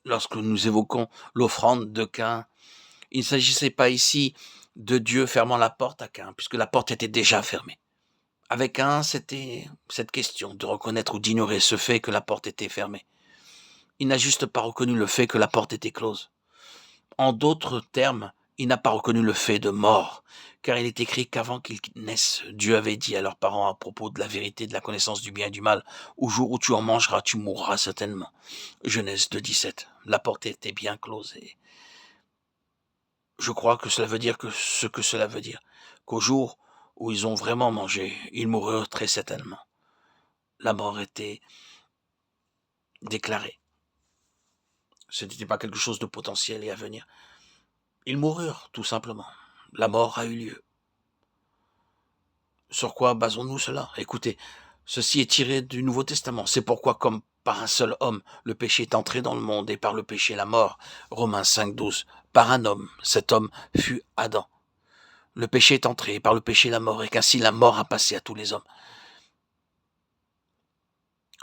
lorsque nous évoquons l'offrande de Caïn, il ne s'agissait pas ici de Dieu fermant la porte à Caïn, puisque la porte était déjà fermée. Avec Caïn, c'était cette question de reconnaître ou d'ignorer ce fait que la porte était fermée. Il n'a juste pas reconnu le fait que la porte était close. En d'autres termes, il n'a pas reconnu le fait de mort, car il est écrit qu'avant qu'ils naissent, Dieu avait dit à leurs parents à propos de la vérité, de la connaissance du bien et du mal, au jour où tu en mangeras, tu mourras certainement. Genèse 2,17. La porte était bien close et je crois que cela veut dire que ce que cela veut dire, qu'au jour où ils ont vraiment mangé, ils mourront très certainement. La mort était déclarée. Ce n'était pas quelque chose de potentiel et à venir. Ils moururent, tout simplement. La mort a eu lieu. Sur quoi basons-nous cela? Écoutez, ceci est tiré du Nouveau Testament. C'est pourquoi, comme par un seul homme, le péché est entré dans le monde et par le péché la mort. Romains 5,12. Par un homme, cet homme fut Adam. Le péché est entré et par le péché la mort et qu'ainsi la mort a passé à tous les hommes.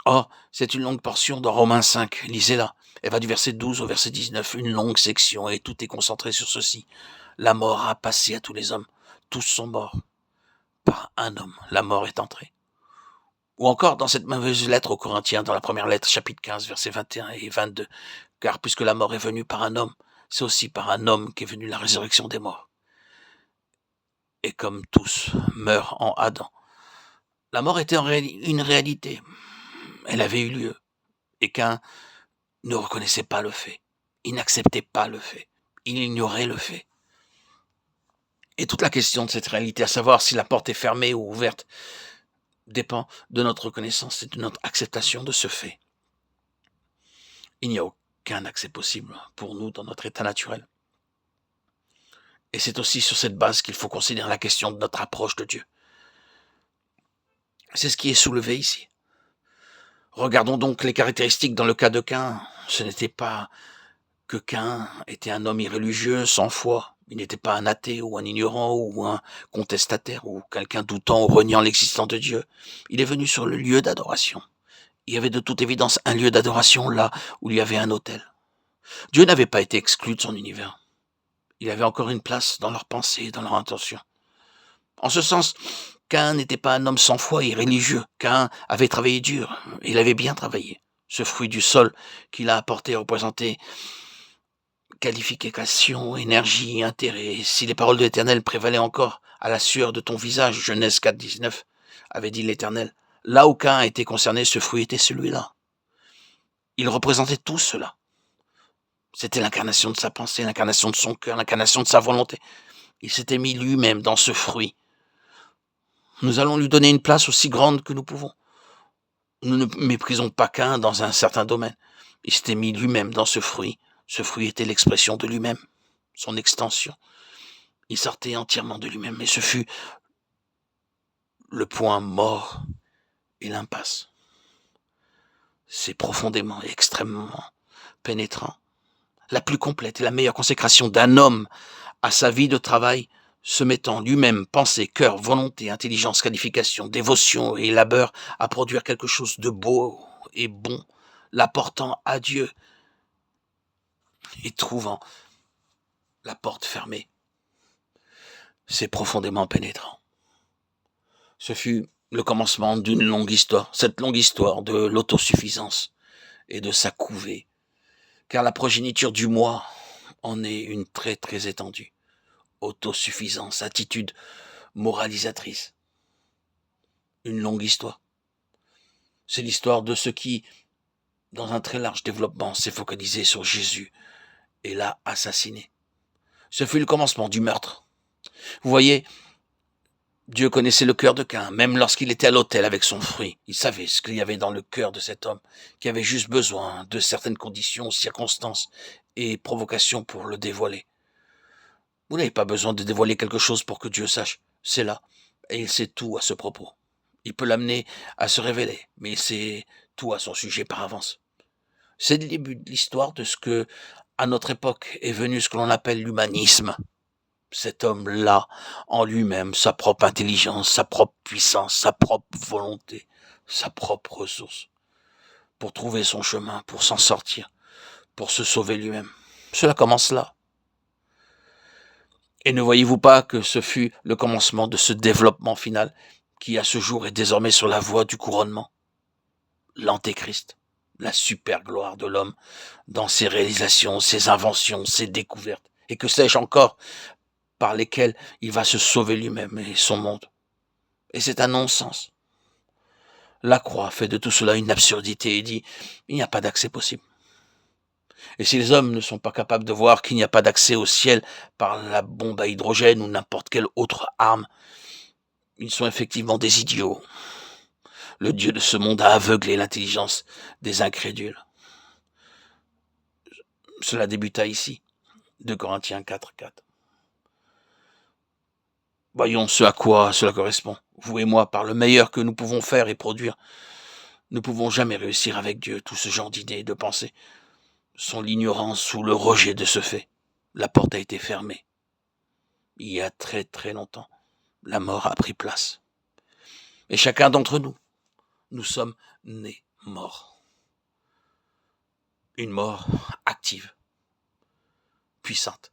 Or, c'est une longue portion dans Romains 5. Lisez-la. Elle va du verset 12 au verset 19. Une longue section et tout est concentré sur ceci. La mort a passé à tous les hommes. Tous sont morts. Par un homme, la mort est entrée. Ou encore dans cette merveilleuse lettre aux Corinthiens, dans la première lettre, chapitre 15, versets 21 et 22. Car puisque la mort est venue par un homme, c'est aussi par un homme qu'est venue la résurrection des morts. Et comme tous meurent en Adam, la mort était une réalité. Elle avait eu lieu. Et qu'un ne reconnaissait pas le fait. Il n'acceptait pas le fait. Il ignorait le fait. Et toute la question de cette réalité, à savoir si la porte est fermée ou ouverte, dépend de notre reconnaissance et de notre acceptation de ce fait. Il n'y a aucun accès possible pour nous dans notre état naturel. Et c'est aussi sur cette base qu'il faut considérer la question de notre approche de Dieu. C'est ce qui est soulevé ici. Regardons donc les caractéristiques dans le cas de Caïn. Ce n'était pas que Caïn était un homme irréligieux, sans foi. Il n'était pas un athée ou un ignorant ou un contestataire ou quelqu'un doutant ou reniant l'existence de Dieu. Il est venu sur le lieu d'adoration. Il y avait de toute évidence un lieu d'adoration là où il y avait un autel. Dieu n'avait pas été exclu de son univers. Il avait encore une place dans leurs pensées et dans leurs intentions. En ce sens, Caïn n'était pas un homme sans foi et religieux. Caïn avait travaillé dur. Il avait bien travaillé. Ce fruit du sol qu'il a apporté représentait qualification, énergie, intérêt. Si les paroles de l'Éternel prévalaient encore à la sueur de ton visage, Genèse 4, 19, avait dit l'Éternel, là où Caïn était concerné, ce fruit était celui-là. Il représentait tout cela. C'était l'incarnation de sa pensée, l'incarnation de son cœur, l'incarnation de sa volonté. Il s'était mis lui-même dans ce fruit. Nous allons lui donner une place aussi grande que nous pouvons. Nous ne méprisons pas Caïn dans un certain domaine. Il s'était mis lui-même dans ce fruit. Ce fruit était l'expression de lui-même, son extension. Il sortait entièrement de lui-même, et ce fut le point mort et l'impasse. C'est profondément et extrêmement pénétrant. La plus complète et la meilleure consécration d'un homme à sa vie de travail, se mettant lui-même pensée, cœur, volonté, intelligence, qualification, dévotion et labeur à produire quelque chose de beau et bon, l'apportant à Dieu et trouvant la porte fermée. C'est profondément pénétrant. Ce fut le commencement d'une longue histoire, cette longue histoire de l'autosuffisance et de sa couvée, car la progéniture du moi en est une très très étendue. Autosuffisance, attitude moralisatrice. Une longue histoire. C'est l'histoire de ce qui, dans un très large développement, s'est focalisé sur Jésus et l'a assassiné. Ce fut le commencement du meurtre. Vous voyez, Dieu connaissait le cœur de Caïn, même lorsqu'il était à l'autel avec son fruit. Il savait ce qu'il y avait dans le cœur de cet homme, qui avait juste besoin de certaines conditions, circonstances et provocations pour le dévoiler. Vous n'avez pas besoin de dévoiler quelque chose pour que Dieu sache. C'est là. Et il sait tout à ce propos. Il peut l'amener à se révéler, mais il sait tout à son sujet par avance. C'est le début de l'histoire de ce que, à notre époque, est venu ce que l'on appelle l'humanisme. Cet homme-là, en lui-même, sa propre intelligence, sa propre puissance, sa propre volonté, sa propre ressource, pour trouver son chemin, pour s'en sortir, pour se sauver lui-même. Cela commence là. Et ne voyez-vous pas que ce fut le commencement de ce développement final qui à ce jour est désormais sur la voie du couronnement? L'antéchrist, la super gloire de l'homme dans ses réalisations, ses inventions, ses découvertes, et que sais-je encore, par lesquelles il va se sauver lui-même et son monde. Et c'est un non-sens. La croix fait de tout cela une absurdité et dit, il n'y a pas d'accès possible. Et si les hommes ne sont pas capables de voir qu'il n'y a pas d'accès au ciel par la bombe à hydrogène ou n'importe quelle autre arme, ils sont effectivement des idiots. Le Dieu de ce monde a aveuglé l'intelligence des incrédules. Cela débuta ici, 2 Corinthiens 4:4. Voyons ce à quoi cela correspond. Vous et moi, par le meilleur que nous pouvons faire et produire, ne pouvons jamais réussir avec Dieu. Tout ce genre d'idées et de pensées sont l'ignorance ou le rejet de ce fait. La porte a été fermée. Il y a très très longtemps, la mort a pris place. Et chacun d'entre nous, nous sommes nés morts. Une mort active, puissante.